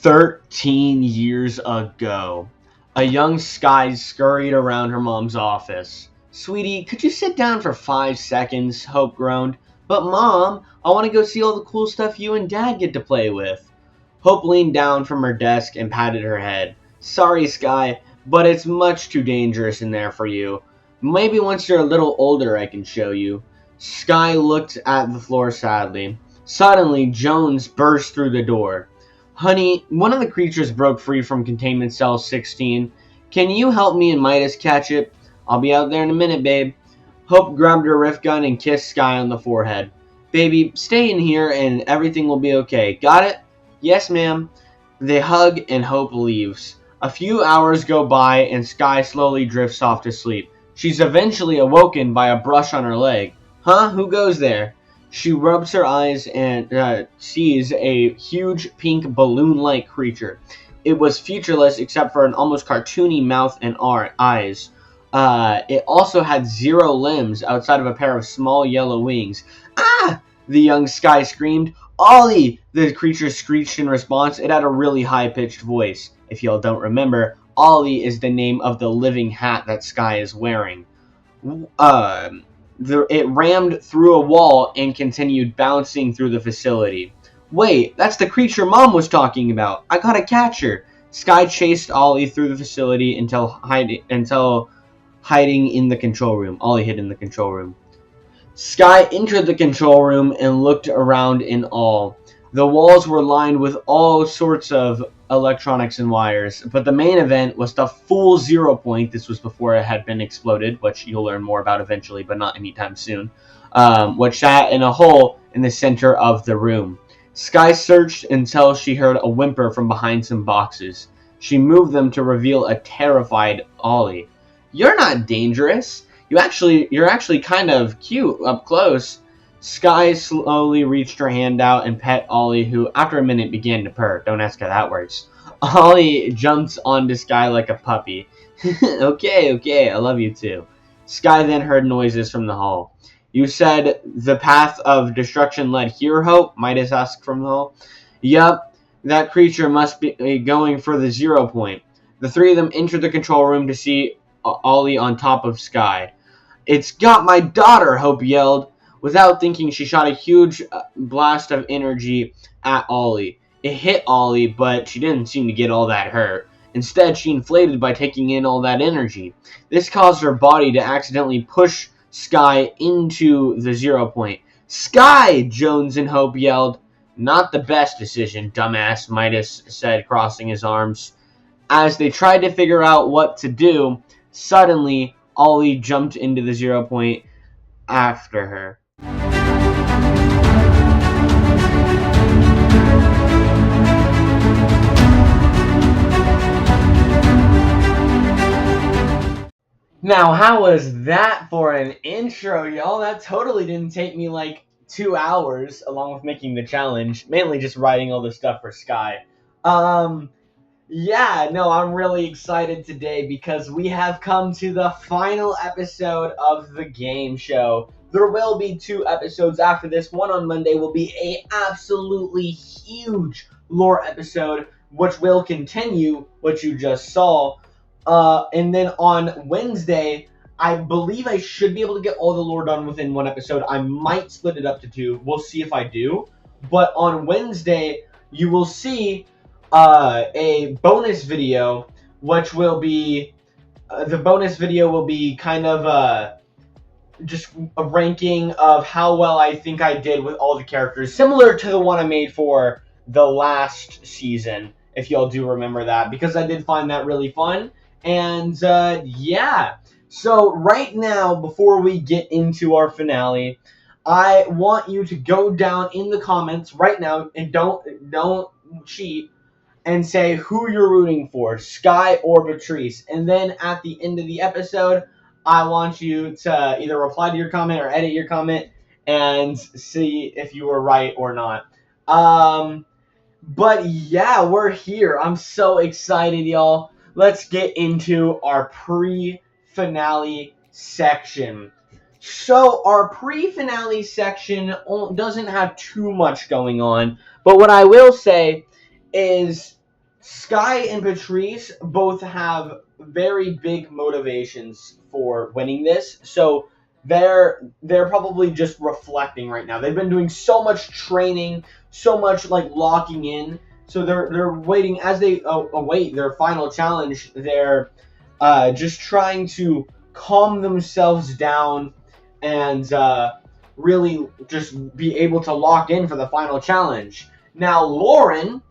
13 years ago, a young Sky scurried around her mom's office. "Sweetie, could you sit down for 5 seconds?" Hope groaned. "But Mom, I want to go see all the cool stuff you and Dad get to play with." Hope leaned down from her desk and patted her head. "Sorry, Sky, but it's much too dangerous in there for you. Maybe once you're a little older I can show you." Sky looked at the floor sadly. Suddenly, Jones burst through the door. "Honey, one of the creatures broke free from containment cell 16. Can you help me and Midas catch it?" "I'll be out there in a minute, babe." Hope grabbed her rift gun and kissed Sky on the forehead. "Baby, stay in here and everything will be okay. Got it?" "Yes, ma'am." They hug and Hope leaves. A few hours go by and Sky slowly drifts off to sleep. She's eventually awoken by a brush on her leg. "Huh? Who goes there?" She rubs her eyes and sees a huge pink balloon-like creature. It was featureless except for an almost cartoony mouth and eyes. It also had 0 limbs outside of a pair of small yellow wings. "Ah!" the young Sky screamed. "Ollie!" the creature screeched in response. It had a really high-pitched voice. If y'all don't remember, Ollie is the name of the living hat that Sky is wearing. It rammed through a wall and continued bouncing through the facility. "Wait, that's the creature Mom was talking about. I gotta catch her." Sky chased Ollie through the facility until hiding in the control room. Ollie hid in the control room. Sky entered the control room and looked around in awe. The walls were lined with all sorts of electronics and wires, but the main event was the full 0 point. This was before it had been exploded, which you'll learn more about eventually, but not anytime soon, which sat in a hole in the center of the room. Sky searched until she heard a whimper from behind some boxes. She moved them to reveal a terrified Ollie. "You're not dangerous. You're actually kind of cute up close." Sky slowly reached her hand out and pet Ollie, who, after a minute, began to purr. Don't ask how that works. Ollie jumped onto Sky like a puppy. Okay, I love you too." Sky then heard noises from the hall. "You said the path of destruction led here, Hope?" Midas asked from the hall. "Yup, that creature must be going for the 0 point." The three of them entered the control room to see Ollie on top of Sky. "It's got my daughter!" Hope yelled. Without thinking, she shot a huge blast of energy at Ollie. It hit Ollie, but she didn't seem to get all that hurt. Instead, she inflated by taking in all that energy. This caused her body to accidentally push Sky into the 0 point. "Sky!" Jones and Hope yelled. "Not the best decision, dumbass," Midas said, crossing his arms. As they tried to figure out what to do, suddenly Ollie jumped into the 0 point after her. Now, how was that for an intro, y'all? That totally didn't take me like 2 hours, along with making the challenge. Mainly just writing all the stuff for Sky. Yeah, no, I'm really excited today because we have come to the final episode of the game show. There will be 2 episodes after this. One on Monday will be a absolutely huge lore episode, which will continue what you just saw. And then on Wednesday, I believe I should be able to get all the lore done within 1 episode. I might split it up to 2. We'll see if I do. But on Wednesday, you will see a bonus video, which will be the bonus video will be kind of just a ranking of how well I think I did with all the characters, similar to the one I made for the last season, if y'all do remember that, because I did find that really fun. And yeah, so right now, before we get into our finale, I want you to go down in the comments right now and don't cheat and say who you're rooting for, Sky or Patrice. And then at the end of the episode, I want you to either reply to your comment or edit your comment and see if you were right or not. But yeah, we're here. I'm so excited, y'all. Let's get into our pre-finale section. So our pre-finale section doesn't have too much going on, but what I will say is Sky and Patrice both have very big motivations for winning this, so they're probably just reflecting right now. They've been doing so much training, so much like locking in, so they're waiting as they await their final challenge. They're just trying to calm themselves down and really just be able to lock in for the final challenge. Now, Lauren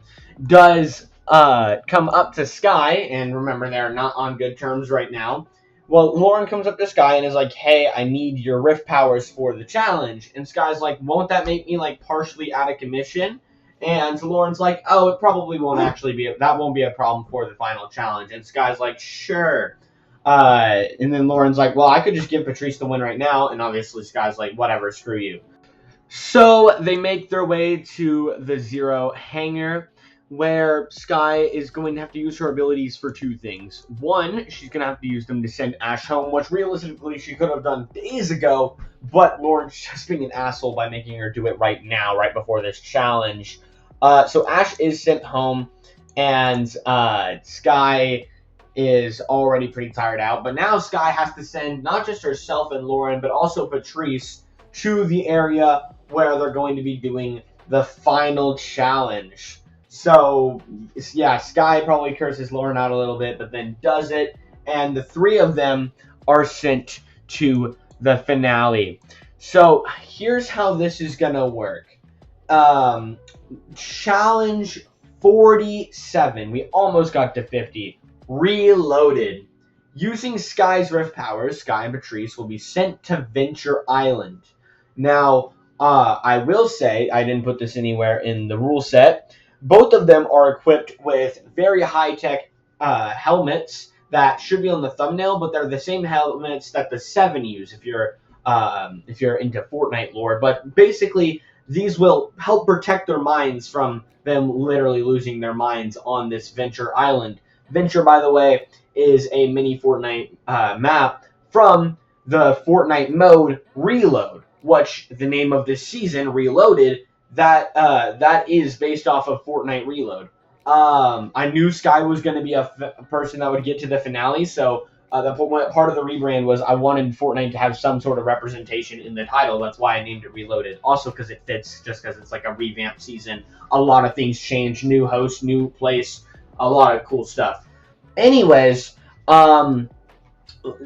does come up to Sky, and remember, they're not on good terms right now. Well, Lauren comes up to Sky and is like, "Hey, I need your rift powers for the challenge." And Sky's like, "Won't that make me like partially out of commission?" And Lauren's like, "Oh, it probably won't actually be. That won't be a problem for the final challenge." And Sky's like, "Sure." And then Lauren's like, "Well, I could just give Patrice the win right now." And obviously, Sky's like, "Whatever, screw you." So they make their way to the Zero hangar, where Sky is going to have to use her abilities for two things. One, she's going to have to use them to send Ash home, which realistically she could have done days ago, but Lauren's just being an asshole by making her do it right now, right before this challenge. So Ash is sent home, and Sky is already pretty tired out, but now Sky has to send not just herself and Lauren, but also Patrice to the area where they're going to be doing the final challenge. So, yeah, Sky probably curses Lauren out a little bit, but then does it, and the three of them are sent to the finale. So, here's how this is going to work. Challenge 47. We almost got to 50. Reloaded. Using Sky's rift powers, Sky and Patrice will be sent to Venture Island. Now, I will say, I didn't put this anywhere in the rule set, both of them are equipped with very high-tech helmets that should be on the thumbnail, but they're the same helmets that the 7 use if you're into Fortnite lore. But basically, these will help protect their minds from them literally losing their minds on this Venture Island. Venture, by the way, is a mini Fortnite map from the Fortnite mode Reload, which the name of this season, Reloaded, that is based off of Fortnite Reload. I knew Sky was going to be a person that would get to the finale, so part of the rebrand was I wanted Fortnite to have some sort of representation in the title. That's why I named it Reloaded. Also because it fits, just because it's like a revamped season. A lot of things changed. New host, new place, a lot of cool stuff. Anyways,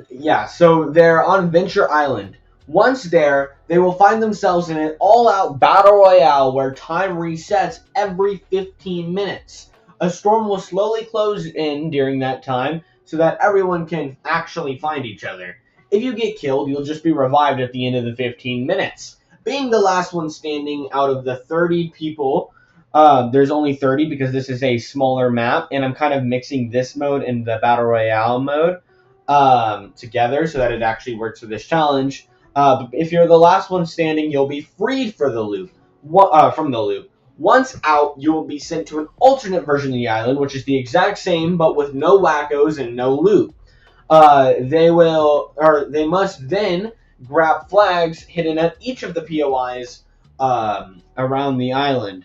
yeah, so they're on Venture Island. Once there, they will find themselves in an all-out battle royale where time resets every 15 minutes. A storm will slowly close in during that time so that everyone can actually find each other. If you get killed, you'll just be revived at the end of the 15 minutes. Being the last one standing out of the 30 people, there's only 30 because this is a smaller map, and I'm kind of mixing this mode and the battle royale mode together so that it actually works for this challenge. If you're the last one standing, you'll be freed from the loop. Once out, you will be sent to an alternate version of the island, which is the exact same, but with no wackos and no loot. They must then grab flags hidden at each of the POIs around the island.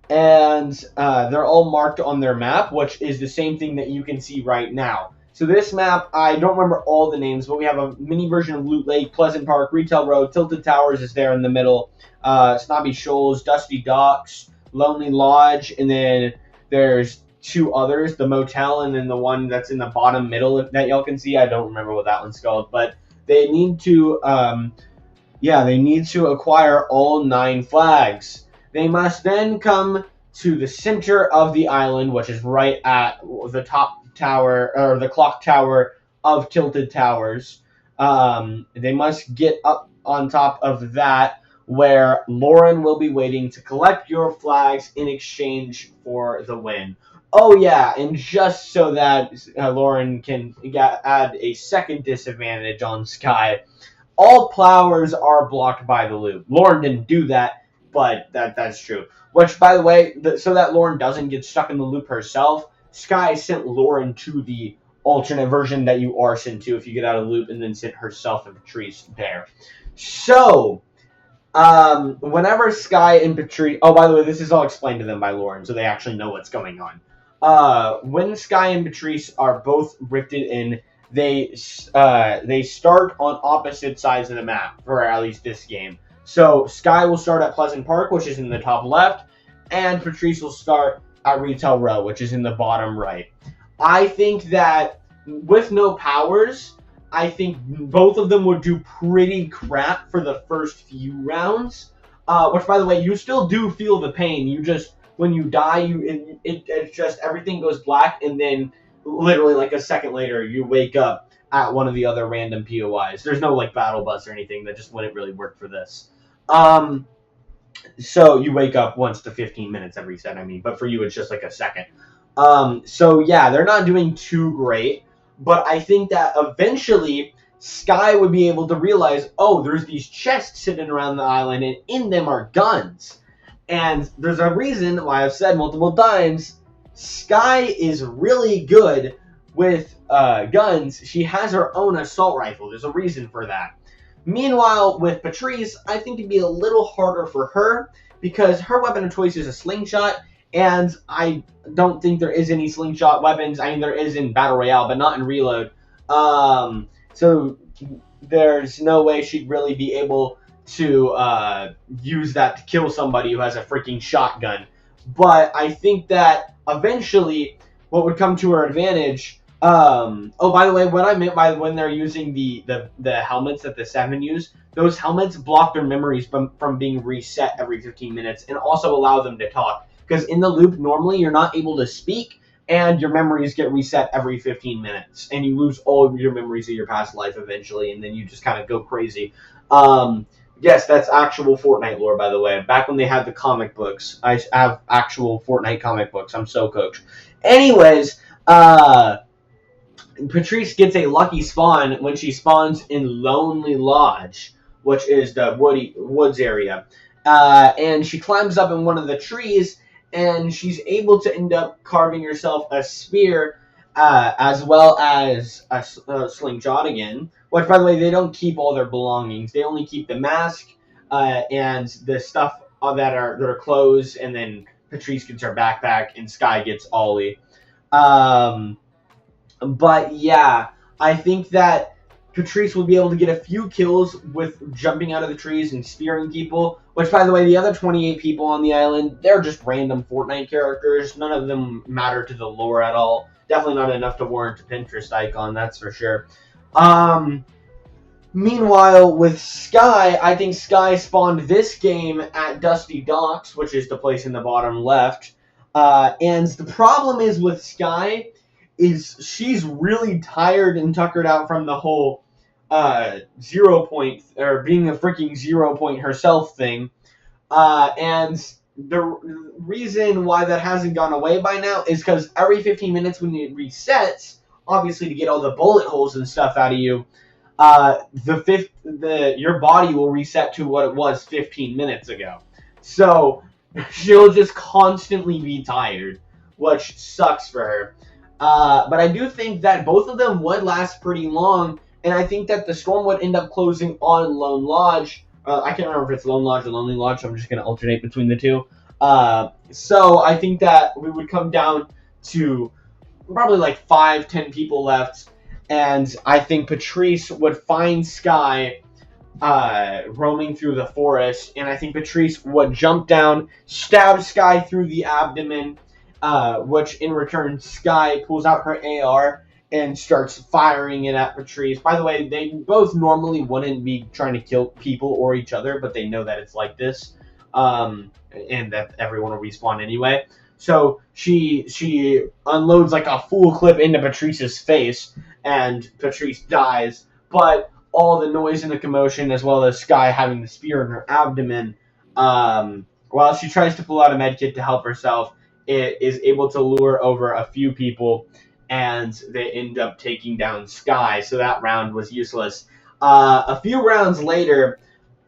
And they're all marked on their map, which is the same thing that you can see right now. So this map, I don't remember all the names, but we have a mini version of Loot Lake, Pleasant Park, Retail Road, Tilted Towers is there in the middle, Snobby Shoals, Dusty Docks, Lonely Lodge, and then there's two others, the Motel and then the one that's in the bottom middle that y'all can see. I don't remember what that one's called, but they need to, they need to acquire all 9 flags. They must then come to the center of the island, which is right at the top tower, or the clock tower of Tilted Towers. They must get up on top of that, where Lauren will be waiting to collect your flags in exchange for the win. Oh yeah, and just so that Lauren can add a second disadvantage on Sky, all flowers are blocked by the loop. Lauren didn't do that, but that's true. Which, by the way, so that Lauren doesn't get stuck in the loop herself, Sky sent Lauren to the alternate version that you are sent to if you get out of the loop, and then sent herself and Patrice there. So, whenever Sky and Patrice... Oh, by the way, this is all explained to them by Lauren, so they actually know what's going on. when Sky and Patrice are both rifted in, they start on opposite sides of the map for at least this game. So Sky will start at Pleasant Park, which is in the top left, and Patrice will start at Retail Row, which is in the bottom right. I think that with no powers, I think both of them would do pretty crap for the first few rounds. Which, by the way, you still do feel the pain. You just, when you die, it's just everything goes black, and then literally like a second later, you wake up at one of the other random POIs. There's no like battle bus or anything that just wouldn't really work for this. So you wake up once to 15 minutes every set. I mean, but for you, it's just like a second. So yeah, they're not doing too great, but I think that eventually Sky would be able to realize, oh, there's these chests sitting around the island, and in them are guns. And there's a reason why I've said multiple times, Sky is really good with guns. She has her own assault rifle. There's a reason for that. Meanwhile, with Patrice, I think it'd be a little harder for her because her weapon of choice is a slingshot, and I don't think there is any slingshot weapons. I mean, there is in Battle Royale, but not in Reload. So there's no way she'd really be able to use that to kill somebody who has a freaking shotgun. But I think that eventually what would come to her advantage... oh, by the way, what I meant by when they're using the helmets that the 7 use, those helmets block their memories from being reset every 15 minutes and also allow them to talk. Because in the loop, normally you're not able to speak, and your memories get reset every 15 minutes, and you lose all of your memories of your past life eventually, and then you just kind of go crazy. Yes, that's actual Fortnite lore, by the way. Back when they had the comic books, I have actual Fortnite comic books. I'm so coached. Anyways, Patrice gets a lucky spawn when she spawns in Lonely Lodge, which is the woods area. And she climbs up in one of the trees, and she's able to end up carving herself a spear, as well as a slingshot again. Which, by the way, they don't keep all their belongings. They only keep the mask and the stuff that are their clothes, and then Patrice gets her backpack, and Sky gets Ollie. But yeah, I think that Patrice will be able to get a few kills with jumping out of the trees and spearing people. Which, by the way, the other 28 people on the island, they're just random Fortnite characters. None of them matter to the lore at all. Definitely not enough to warrant a Pinterest icon, that's for sure. Meanwhile, with Sky, I think Sky spawned this game at Dusty Docks, which is the place in the bottom left. And the problem is with Sky is she's really tired and tuckered out from the whole 0 point, or being a freaking 0 point herself thing. And the reason why that hasn't gone away by now is because every 15 minutes when it resets, obviously to get all the bullet holes and stuff out of you, your body will reset to what it was 15 minutes ago. So she'll just constantly be tired, which sucks for her. But I do think that both of them would last pretty long, and I think that the storm would end up closing on Lone Lodge. I can't remember if it's Lone Lodge or Lonely Lodge, so I'm just going to alternate between the two. So I think that we would come down to probably like 5-10 people left, and I think Patrice would find Sky roaming through the forest, and I think Patrice would jump down, stab Sky through the abdomen, which in return Sky pulls out her AR and starts firing it at Patrice. By the way, they both normally wouldn't be trying to kill people or each other, but they know that it's like this, and that everyone will respawn anyway. So she unloads like a full clip into Patrice's face, and Patrice dies. But all the noise and the commotion, as well as Sky having the spear in her abdomen, while she tries to pull out a medkit to help herself, it is able to lure over a few people, and they end up taking down Sky. So that round was useless. A few rounds later,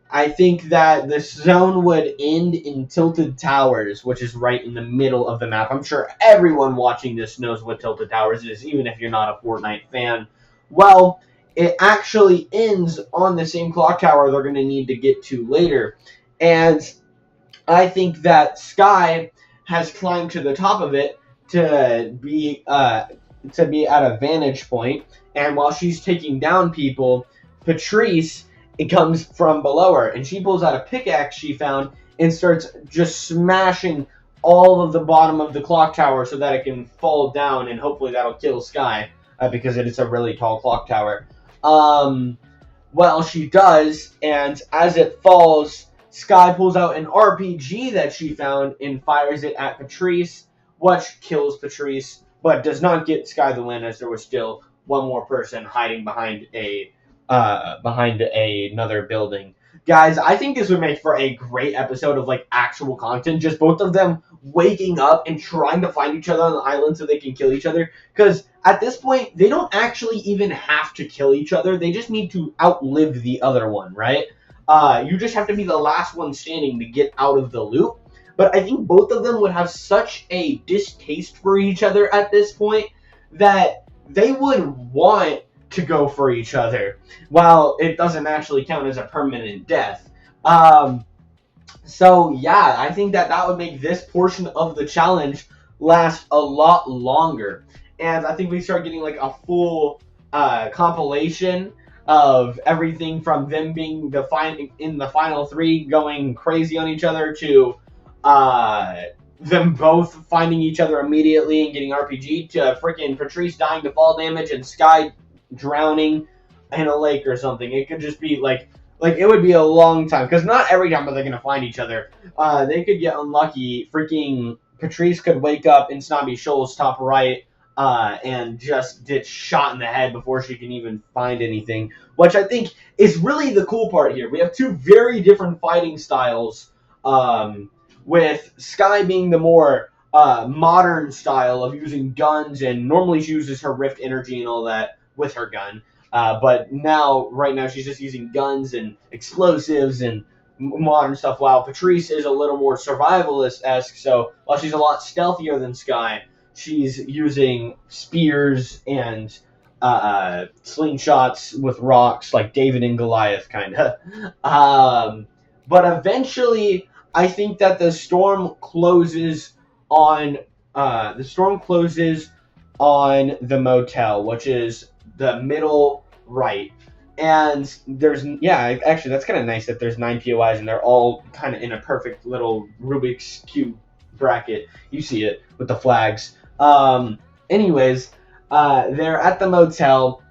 I think that the zone would end in Tilted Towers, which is right in the middle of the map. I'm sure everyone watching this knows what Tilted Towers is, even if you're not a Fortnite fan. Well, it actually ends on the same clock tower they're going to need to get to later. And I think that Sky has climbed to the top of it, to be at a vantage point, and while she's taking down people, Patrice, it comes from below her, and she pulls out a pickaxe she found and starts just smashing all of the bottom of the clock tower so that it can fall down, and hopefully that'll kill Sky, because it is a really tall clock tower. Well, she does, and as it falls, Sky pulls out an RPG that she found and fires it at Patrice, which kills Patrice, but does not get Sky the win, as there was still one more person hiding behind another building. Guys, I think this would make for a great episode of like actual content. Just both of them waking up and trying to find each other on the island so they can kill each other. Because at this point, they don't actually even have to kill each other. They just need to outlive the other one, right? You just have to be the last one standing to get out of the loop. But I think both of them would have such a distaste for each other at this point that they would want to go for each other, while it doesn't actually count as a permanent death. So yeah, I think that would make this portion of the challenge last a lot longer, and I think we start getting like a full compilation of everything from them being in the final three going crazy on each other to them both finding each other immediately and getting RPG to freaking Patrice dying to fall damage and Sky drowning in a lake or something. It could just be like it would be a long time, because not every time are they gonna find each other. They could get unlucky. Freaking Patrice could wake up in Snobby Shoals top right and just get shot in the head before she can even find anything, which I think is really the cool part here. We have two very different fighting styles, with Sky being the more modern style of using guns, and normally she uses her rift energy and all that with her gun. But right now, she's just using guns and explosives and modern stuff, while Patrice is a little more survivalist-esque, so while she's a lot stealthier than Sky, she's using spears and slingshots with rocks, like David and Goliath, kind of. But eventually, I think that the storm closes on the motel, which is the middle right. And actually that's kind of nice that there's 9 POIs and they're all kind of in a perfect little Rubik's Cube bracket. You see it with the flags. Anyways, they're at the motel,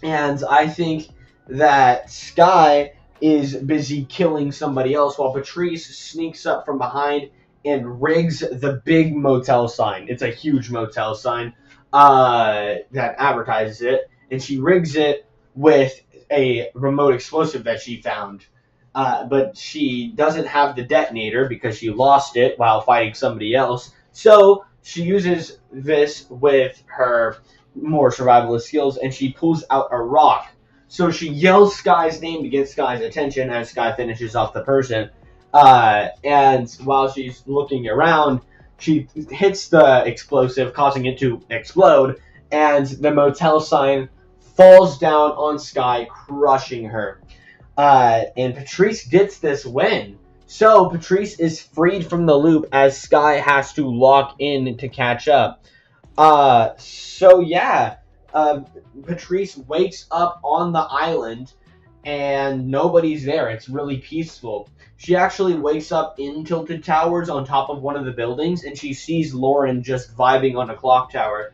and I think that Sky is busy killing somebody else while Patrice sneaks up from behind and rigs the big motel sign. It's a huge motel sign that advertises it, and she rigs it with a remote explosive that she found. But she doesn't have the detonator because she lost it while fighting somebody else. So she uses this with her more survivalist skills, and she pulls out a rock. So she yells Sky's name to get Sky's attention as Sky finishes off the person. And while she's looking around, she hits the explosive, causing it to explode, and the motel sign falls down on Sky, crushing her. And Patrice gets this win. So Patrice is freed from the loop as Sky has to lock in to catch up. Patrice wakes up on the island and nobody's there. It's really peaceful. She actually wakes up in Tilted Towers on top of one of the buildings, and she sees Lauren just vibing on a clock tower,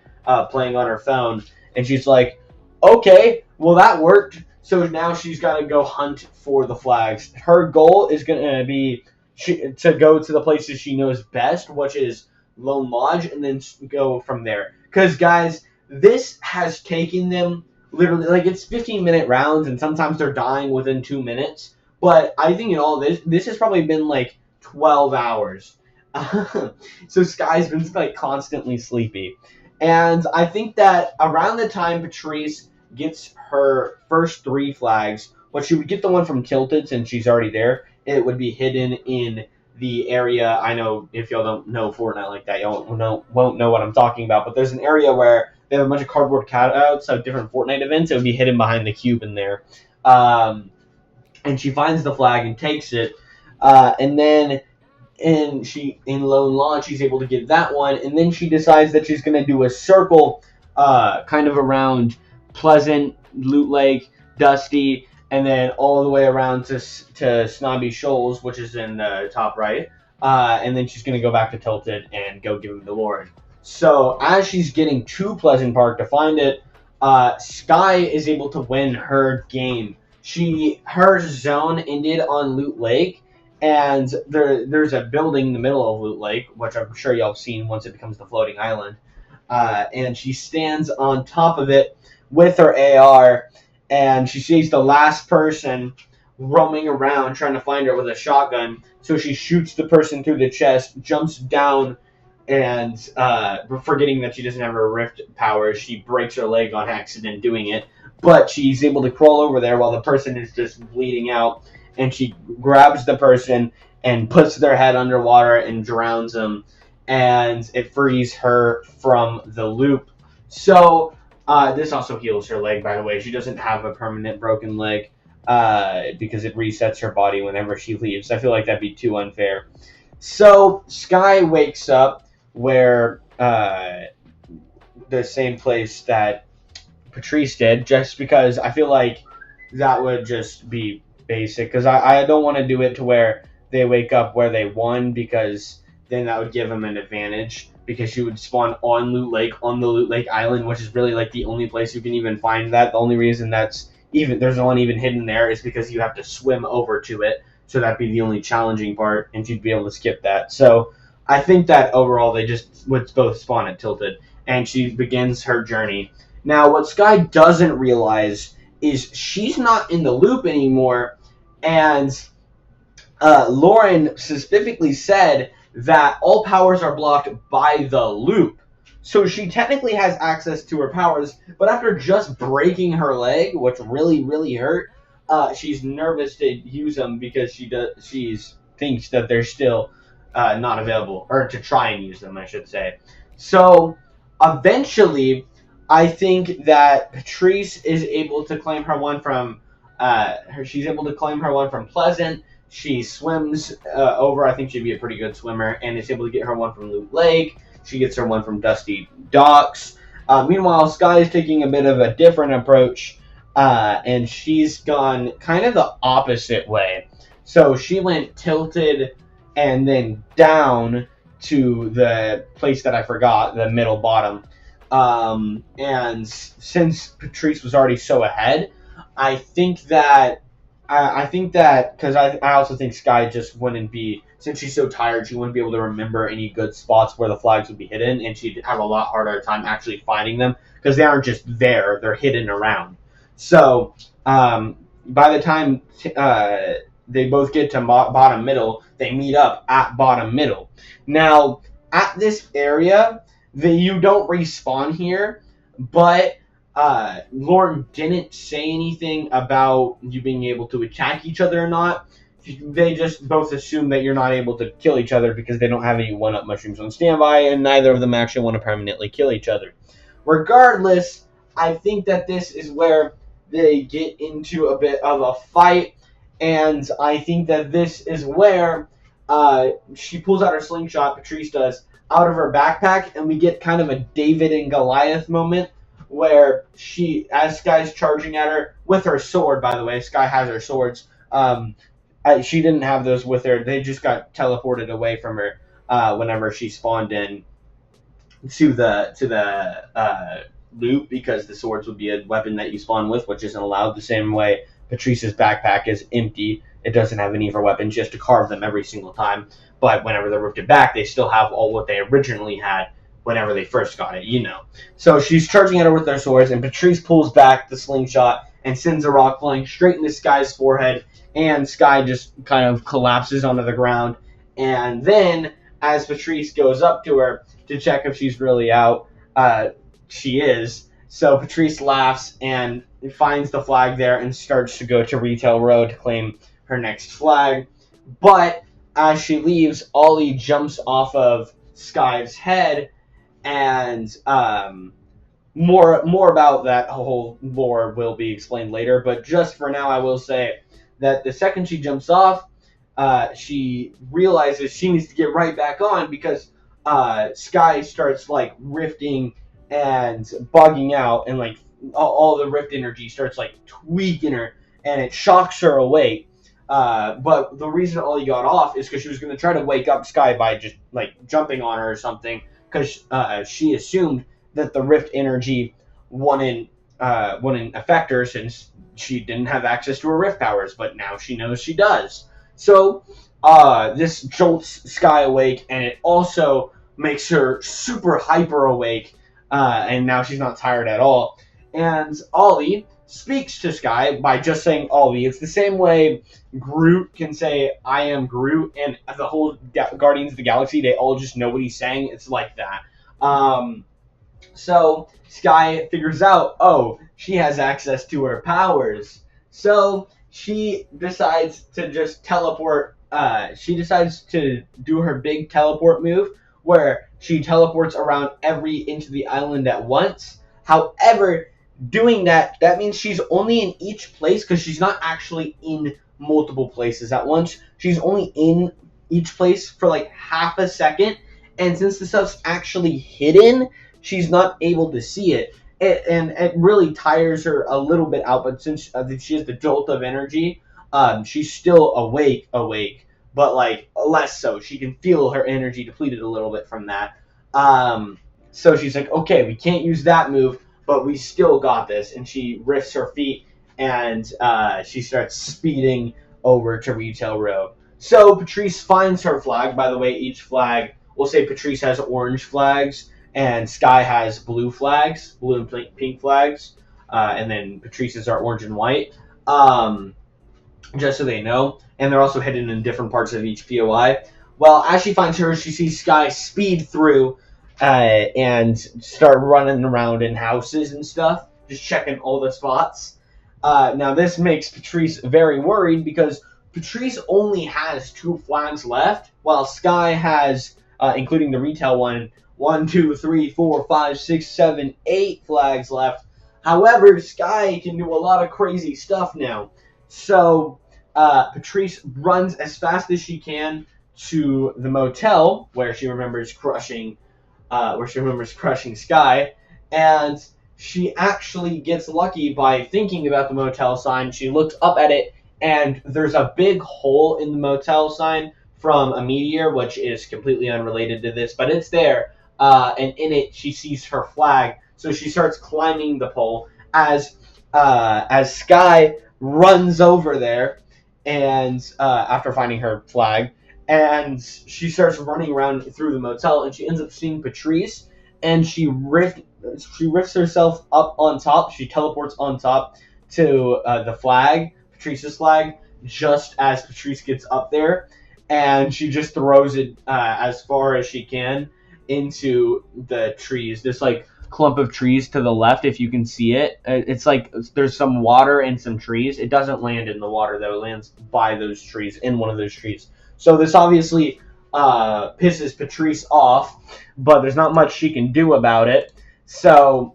playing on her phone. And she's like, okay, well that worked. So now she's got to go hunt for the flags. Her goal is going to be to go to the places she knows best, which is Lone Lodge, and then go from there. Because, guys, this has taken them literally, like, it's 15-minute rounds, and sometimes they're dying within 2 minutes. But I think in all this has probably been, like, 12 hours. So Sky's been, like, constantly sleepy. And I think that around the time Patrice gets her first 3 flags, but she would get the one from Tilted since she's already there. It would be hidden in the area. I know if y'all don't know Fortnite like that, y'all won't know what I'm talking about, but there's an area where they have a bunch of cardboard cutouts of different Fortnite events. It would be hidden behind the cube in there. And she finds the flag and takes it. And then and she in Lone Launch she's able to get that one, and then she decides that she's going to do a circle, kind of around Pleasant, Loot Lake, Dusty, and then all the way around to Snobby Shoals, which is in the top right, and then she's going to go back to Tilted and go give him the Lord. So as she's getting to Pleasant Park to find it, Sky is able to win her game. Her zone ended on Loot Lake, and there's a building in the middle of Loot Lake, which I'm sure y'all have seen once it becomes the floating island. And she stands on top of it with her AR, and she sees the last person roaming around trying to find her with a shotgun. So she shoots the person through the chest, jumps down, and forgetting that she doesn't have her rift powers, she breaks her leg on accident doing it. But she's able to crawl over there while the person is just bleeding out, and she grabs the person and puts their head underwater and drowns them, and it frees her from the loop. So this also heals her leg, by the way. She doesn't have a permanent broken leg because it resets her body whenever she leaves. I feel like that'd be too unfair. So Sky wakes up where the same place that Patrice did, just because I feel like that would just be basic, because I don't want to do it to where they wake up where they won, because then that would give them an advantage, because you would spawn on Loot Lake, on the Loot Lake Island, which is really like the only place you can even find that. The only reason there's one even hidden there is because you have to swim over to it, so that'd be the only challenging part, and you'd be able to skip that. So I think that overall they just would both spawn at Tilted, and she begins her journey. Now, what Sky doesn't realize is she's not in the loop anymore, and Lauren specifically said that all powers are blocked by the loop. So she technically has access to her powers, but after just breaking her leg, which really, really hurt, she's nervous to use them because she thinks that they're still not available, or to try and use them, I should say. So eventually, I think that Patrice is able to claim her one from she's able to claim her one from Pleasant. She swims over. I think she'd be a pretty good swimmer, and is able to get her one from Loot Lake. She gets her one from Dusty Docks. Meanwhile, Sky is taking a bit of a different approach, and she's gone kind of the opposite way. So she went Tilted and then down to the place that I forgot, the middle bottom. And since Patrice was already so ahead, I think that because I also think Sky just wouldn't be, since she's so tired, she wouldn't be able to remember any good spots where the flags would be hidden, and she'd have a lot harder time actually finding them because they aren't just there; they're hidden around. So by the time they both get to bottom middle, they meet up at bottom middle. Now at this area, you don't respawn here, but Lauren didn't say anything about you being able to attack each other or not. They just both assume that you're not able to kill each other because they don't have any one-up mushrooms on standby, and neither of them actually want to permanently kill each other. Regardless, I think that this is where they get into a bit of a fight, and I think that this is where she pulls out her slingshot, Patrice does, out of her backpack, and we get kind of a David and Goliath moment where as Sky's charging at her with her sword, by the way, Sky has her swords. She didn't have those with her. They just got teleported away from her whenever she spawned in to the loop, because the swords would be a weapon that you spawn with, which isn't allowed. The same way Patrice's backpack is empty. It doesn't have any of her weapons. She has to carve them every single time. But whenever they're rifted back, they still have all what they originally had whenever they first got it, So she's charging at her with her swords, and Patrice pulls back the slingshot and sends a rock flying straight into Sky's forehead, and Sky just kind of collapses onto the ground. And then, as Patrice goes up to her to check if she's really out, she is. So Patrice laughs and finds the flag there and starts to go to Retail Road to claim her next flag. But as she leaves, Ollie jumps off of Sky's head, and more about that whole lore will be explained later. But just for now, I will say that the second she jumps off, she realizes she needs to get right back on because Sky starts like rifting and bugging out, and like all the rift energy starts like tweaking her, and it shocks her awake. But the reason Ollie got off is because she was going to try to wake up Sky by just like jumping on her or something, because she assumed that the rift energy wouldn't affect her since she didn't have access to her rift powers, but now she knows she does. So this jolts Sky awake, and it also makes her super hyper awake, and now she's not tired at all. And Ollie speaks to Sky by just saying Ollie. It's the same way Groot can say I am Groot, and the whole Guardians of the Galaxy, they all just know what he's saying. It's like that. So Sky figures out, oh, she has access to her powers. So she decides to just teleport. She decides to do her big teleport move where she teleports around every inch of the island at once. However, doing that means she's only in each place because she's not actually in multiple places at once. She's only in each place for like half a second. And since the stuff's actually hidden, she's not able to see it. And it really tires her a little bit out, but since she has the jolt of energy, she's still awake, but like less so. She can feel her energy depleted a little bit from that. So she's like, okay, we can't use that move, but we still got this. And she rifts her feet, and she starts speeding over to Retail Row. So Patrice finds her flag. By the way, each flag, we'll say Patrice has orange flags, and Sky has blue flags, blue and pink flags, and then Patrice's are orange and white, just so they know. And they're also hidden in different parts of each POI. Well, as she finds her, she sees Sky speed through and start running around in houses and stuff, just checking all the spots. Now, this makes Patrice very worried because Patrice only has 2 flags left, while Sky has, including the retail one, 1, 2, 3, 4, 5, 6, 7, 8 flags left. However, Sky can do a lot of crazy stuff now. So Patrice runs as fast as she can to the motel where she remembers crushing Sky, and she actually gets lucky by thinking about the motel sign. She looks up at it, and there's a big hole in the motel sign from a meteor, which is completely unrelated to this, but it's there. And in it, she sees her flag, so she starts climbing the pole as Sky runs over there, and after finding her flag, and she starts running around through the motel, and she ends up seeing Patrice, and she rifts herself up on top. She teleports on top to the flag, Patrice's flag, just as Patrice gets up there, and she just throws it as far as she can into the trees. This like clump of trees to the left, if you can see it. It's like there's some water and some trees. It doesn't land in the water though. It lands by those trees, in one of those trees. So this obviously pisses Patrice off, but there's not much she can do about it. So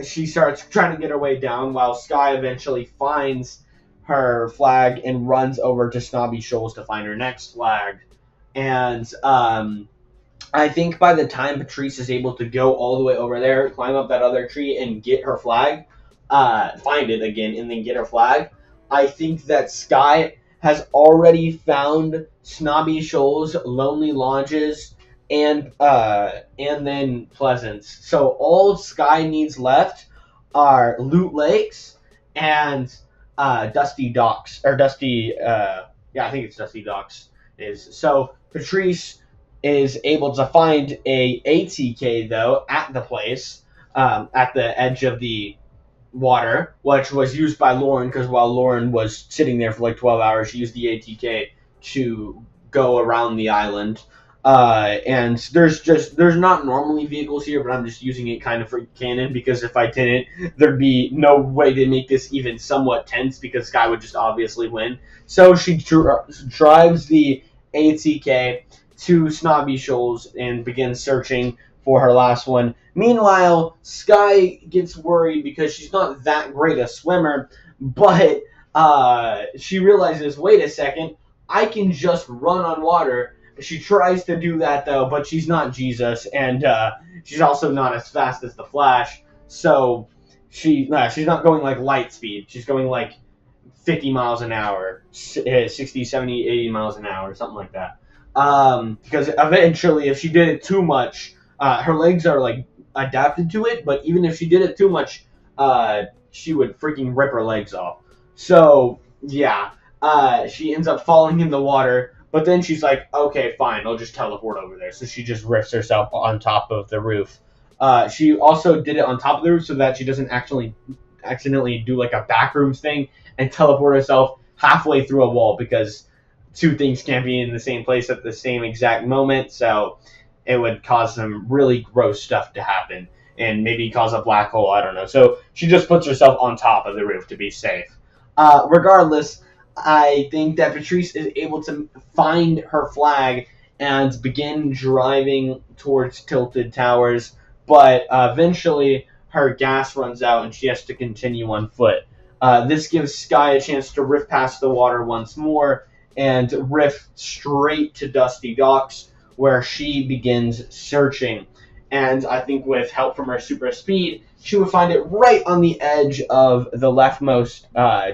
she starts trying to get her way down, while Sky eventually finds her flag and runs over to Snobby Shoals to find her next flag. And I think by the time Patrice is able to go all the way over there, climb up that other tree, and get her flag, find it again, and then get her flag, I think that Sky has already found Snobby Shoals, Lonely Lodges, and then Pleasance. So all Sky needs left are Loot Lakes and Dusty Docks, or Dusty, I think it's Dusty Docks. So Patrice is able to find a ATK though at the place, at the edge of the water, which was used by Lauren, because while Lauren was sitting there for like 12 hours, she used the ATK to go around the island. And there's not normally vehicles here, but I'm just using it kind of for canon, because if I didn't, there'd be no way to make this even somewhat tense, because Sky would just obviously win. So she drives the ATK to Snobby Shoals and begins searching for her last one. Meanwhile, Sky gets worried because she's not that great a swimmer, but she realizes, wait a second, I can just run on water. She tries to do that though, but she's not Jesus, and she's also not as fast as the Flash. So she's not going like light speed. She's going like 50 miles an hour, 60, 70, 80 miles an hour, something like that. Because eventually, if she did it too much, her legs are like adapted to it, but even if she did it too much, she would freaking rip her legs off. So, yeah, she ends up falling in the water, but then she's like, okay, fine, I'll just teleport over there. So she just rips herself on top of the roof. She also did it on top of the roof so that she doesn't actually accidentally do like a backrooms thing and teleport herself halfway through a wall, because two things can't be in the same place at the same exact moment, so it would cause some really gross stuff to happen and maybe cause a black hole, I don't know. So she just puts herself on top of the roof to be safe. Regardless, I think that Patrice is able to find her flag and begin driving towards Tilted Towers, but eventually her gas runs out and she has to continue on foot. This gives Sky a chance to rift past the water once more and rift straight to Dusty Docks, where she begins searching. And I think with help from her super speed, she would find it right on the edge of the leftmost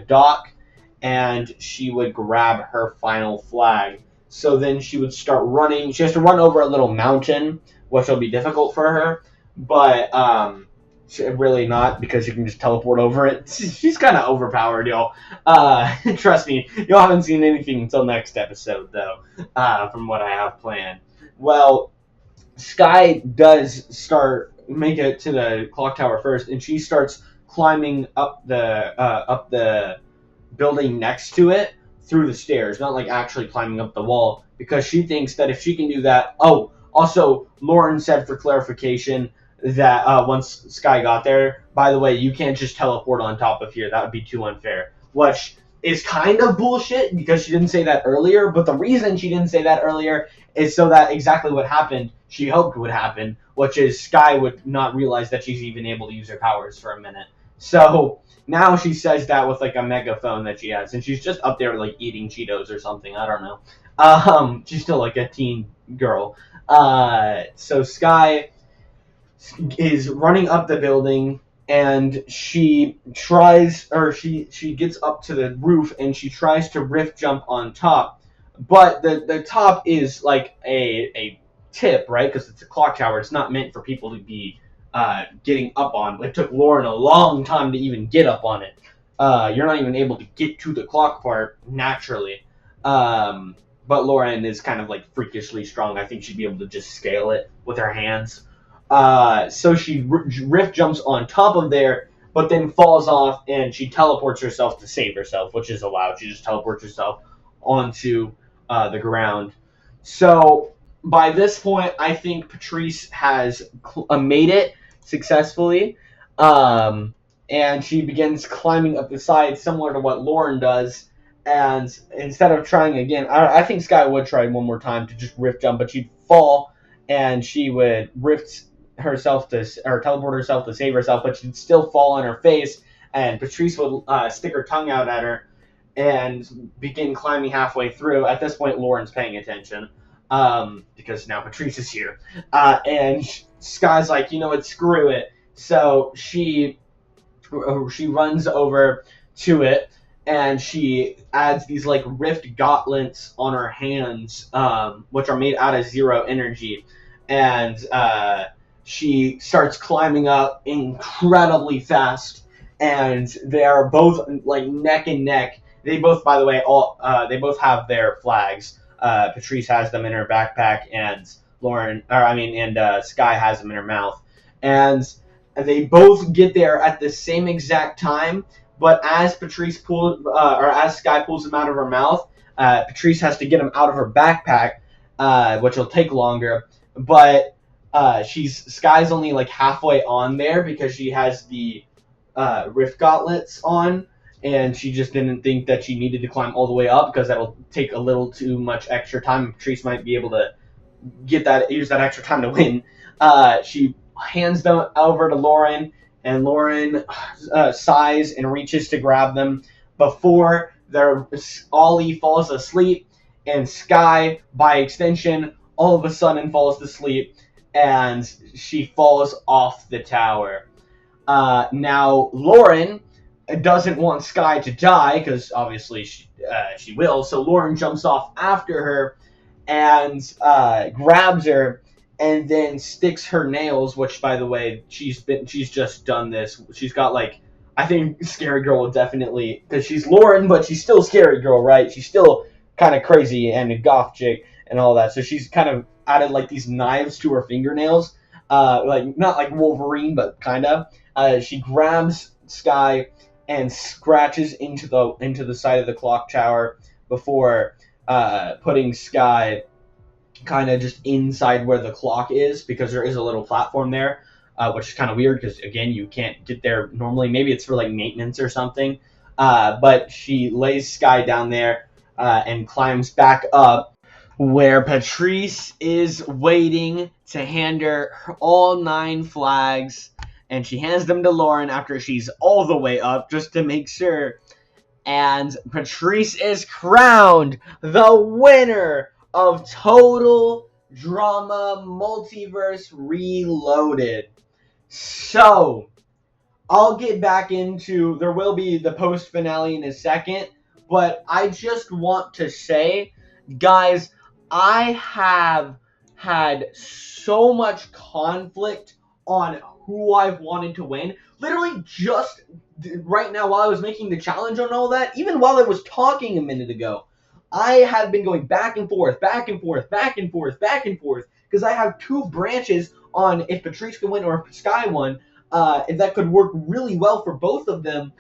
dock, and she would grab her final flag. So then she would start running. She has to run over a little mountain, which will be difficult for her, but really not, because you can just teleport over it. She's kind of overpowered, y'all. Trust me, y'all haven't seen anything until next episode, though, from what I have planned. Well, Sky does make it to the clock tower first, and she starts climbing up the building next to it through the stairs, not like actually climbing up the wall, because she thinks that if she can do that. Oh, also, Lauren said for clarification that once Sky got there, by the way, you can't just teleport on top of here. That would be too unfair. Which is kind of bullshit, because she didn't say that earlier, but the reason she didn't say that earlier is so that exactly what happened she hoped would happen, which is Sky would not realize that she's even able to use her powers for a minute. So now she says that with like a megaphone that she has, and she's just up there like eating Cheetos or something. I don't know. She's still like a teen girl. So Sky is running up the building, and she gets up to the roof and she tries to rift jump on top, but the top is like a tip, right? Because it's a clock tower. It's not meant for people to be getting up on. It took Lauren a long time to even get up on it. You're not even able to get to the clock part naturally. But Lauren is kind of like freakishly strong. I think she'd be able to just scale it with her hands. So she rift jumps on top of there, but then falls off, and she teleports herself to save herself, which is allowed. She just teleports herself onto the ground. So by this point, I think Patrice has made it successfully, and she begins climbing up the side, similar to what Lauren does. And instead of trying again, I think Sky would try one more time to just rift jump, but she'd fall, and she would teleport herself to save herself, but she'd still fall on her face, and Patrice would stick her tongue out at her and begin climbing halfway through. At this point, Lauren's paying attention, because now Patrice is here, and Sky's like, you know what, screw it. So she runs over to it, and she adds these like rift gauntlets on her hands, which are made out of zero energy, and she starts climbing up incredibly fast, and they are both like neck and neck. They both, by the way, they both have their flags. Patrice has them in her backpack, and Sky has them in her mouth, and they both get there at the same exact time. But as Sky pulls them out of her mouth, Patrice has to get them out of her backpack, which will take longer. But Sky's only like halfway on there because she has the rift gauntlets on, and she just didn't think that she needed to climb all the way up because that'll take a little too much extra time. Patrice might be able to use that extra time to win. She hands them over to Lauren, and Lauren sighs and reaches to grab them before Ollie falls asleep, and Sky, by extension, all of a sudden falls to sleep, and she falls off the tower. Now, Lauren doesn't want Sky to die, because obviously she will, so Lauren jumps off after her and grabs her and then sticks her nails, which, by the way, she's just done this. She's got, like, I think Scary Girl will definitely, because she's Lauren, but she's still Scary Girl, right? She's still kind of crazy and a goth chick and all that, so she's kind of added, like, these knives to her fingernails, like, not like Wolverine, but kind of. She grabs Sky and scratches into the side of the clock tower before putting Sky kind of just inside where the clock is, because there is a little platform there, which is kind of weird because, again, you can't get there normally. Maybe it's for, like, maintenance or something. But she lays Sky down there and climbs back up where Patrice is waiting to hand her all 9 flags, and she hands them to Lauren after she's all the way up just to make sure. And Patrice is crowned the winner of Total Drama Multiverse Reloaded. So, I'll get back into, there will be the post finale in a second, but I just want to say, guys, I have had so much conflict on who I've wanted to win. Literally just right now while I was making the challenge on all that, even while I was talking a minute ago, I have been going back and forth, back and forth, back and forth, back and forth, because I have 2 branches on if Patrice can win or if Sky won, and that could work really well for both of them.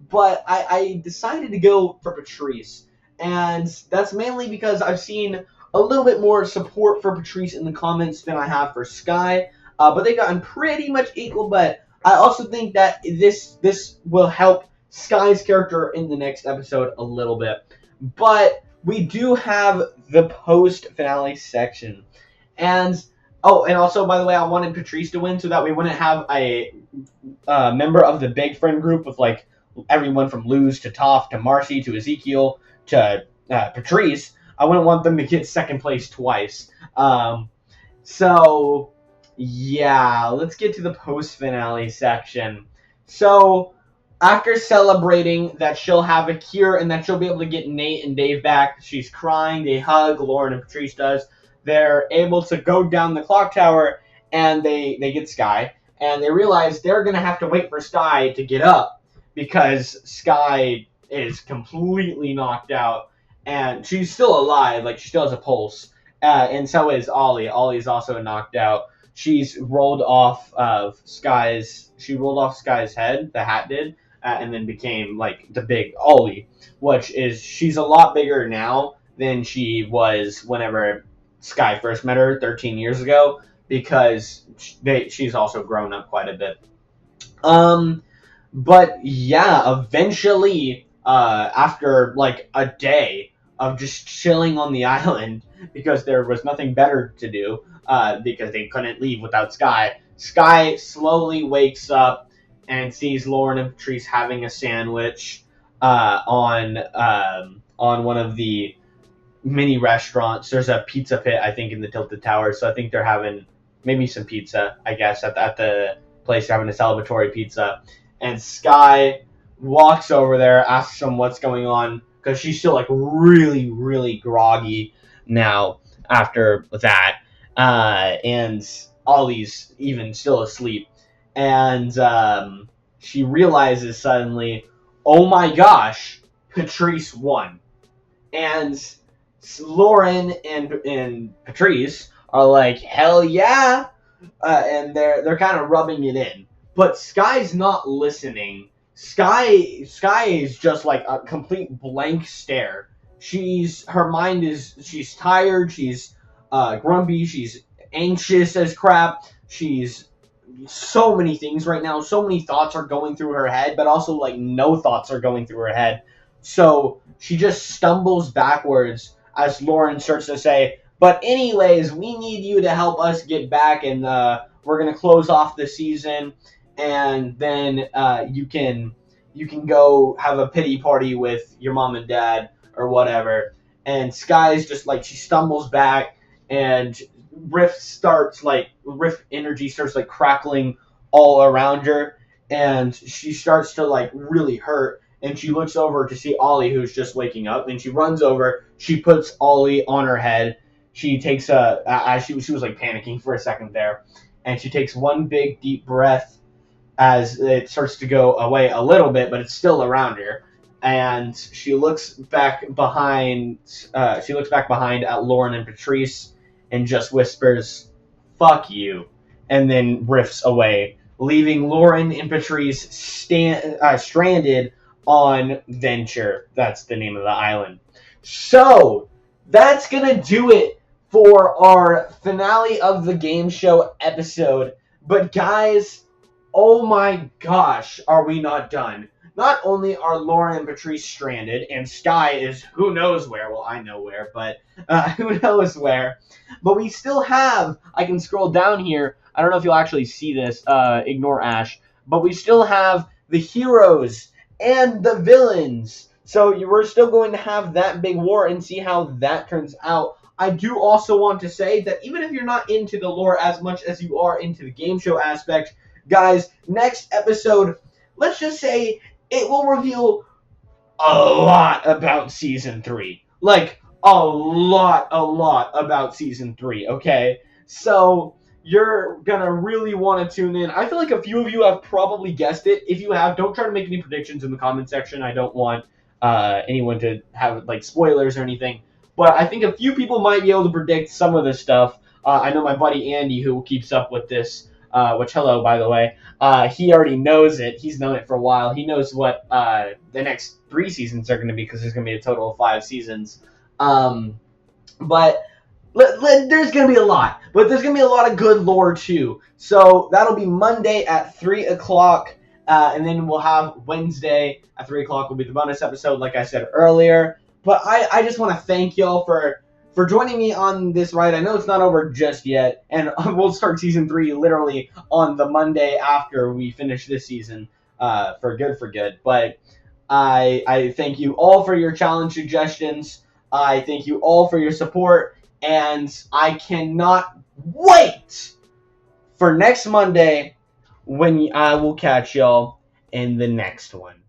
But I decided to go for Patrice, and that's mainly because I've seen a little bit more support for Patrice in the comments than I have for Sky. But they've gotten pretty much equal. But I also think that this will help Sky's character in the next episode a little bit. But we do have the post-finale section. And also, by the way, I wanted Patrice to win so that we wouldn't have a member of the big friend group with, like, everyone from Luz to Toph to Marcy to Ezekiel to Patrice. I wouldn't want them to get second place twice. So, yeah, let's get to the post-finale section. So, after celebrating that she'll have a cure and that she'll be able to get Nate and Dave back, she's crying, they hug, Lauren and Patrice does. They're able to go down the clock tower, and they get Sky, and they realize they're going to have to wait for Sky to get up, because Sky is completely knocked out, and she's still alive, like, she still has a pulse, and so is Ollie. Ollie's also knocked out. She's rolled off Sky's head, the hat did, and then became, like, the big Ollie, which is, she's a lot bigger now than she was whenever Sky first met her 13 years ago, because she's also grown up quite a bit. But yeah, eventually, after like a day of just chilling on the island because there was nothing better to do, because they couldn't leave without Sky, Sky slowly wakes up and sees Lauren and Patrice having a sandwich on one of the mini restaurants. There's a pizza pit, I think, in the Tilted Tower, so I think they're having maybe some pizza, I guess, at the place. They're having a celebratory pizza. And Sky walks over there, asks them what's going on, because she's still, like, really, really groggy now after that. And Ollie's even still asleep. And she realizes suddenly, oh my gosh, Patrice won. And Lauren and Patrice are like, hell yeah, and they're kind of rubbing it in. But Sky's not listening. Sky is just like a complete blank stare. She's tired. She's grumpy. She's anxious as crap. She's so many things right now. So many thoughts are going through her head, but also like no thoughts are going through her head. So she just stumbles backwards as Lauren starts to say, but anyways, we need you to help us get back, and we're going to close off the season, and then you can go have a pity party with your mom and dad or whatever. and Sky is just like, she stumbles back, and Rift energy starts like crackling all around her, and she starts to like really hurt. And she looks over to see Ollie, who's just waking up, and she runs over. She puts Ollie on her head. She takes she was like panicking for a second there, and she takes one big deep breath as it starts to go away a little bit, but it's still around her. And she looks back behind. She looks back behind at Lauren and Patrice, and just whispers, "Fuck you," and then riffs away, leaving Lauren and Patrice stranded on Venture. That's the name of the island. So that's gonna do it for our finale of the game show episode. But guys, oh my gosh, are we not done? Not only are Lauren and Patrice stranded, and Sky is who knows where. Well, I know where, but who knows where. But we still have, I can scroll down here. I don't know if you'll actually see this. Ignore Ash. But we still have the heroes and the villains. So we're still going to have that big war and see how that turns out. I do also want to say that even if you're not into the lore as much as you are into the game show aspect, guys, next episode, let's just say it will reveal a lot about Season 3. Like, a lot about Season 3, okay? So, you're gonna really want to tune in. I feel like a few of you have probably guessed it. If you have, don't try to make any predictions in the comment section. I don't want anyone to have, like, spoilers or anything. But I think a few people might be able to predict some of this stuff. I know my buddy Andy, who keeps up with this, which, hello, by the way, he already knows it. He's known it for a while. He knows what the next 3 seasons are going to be, because there's going to be a total of 5 seasons. But there's going to be a lot. But there's going to be a lot of good lore, too. So that'll be Monday at 3 o'clock. And then we'll have Wednesday at 3 o'clock will be the bonus episode, like I said earlier. But I just want to thank y'all for joining me on this ride. I know it's not over just yet, and we'll start Season 3 literally on the Monday after we finish this season, for good. But I thank you all for your challenge suggestions. I thank you all for your support, and I cannot wait for next Monday when I will catch y'all in the next one.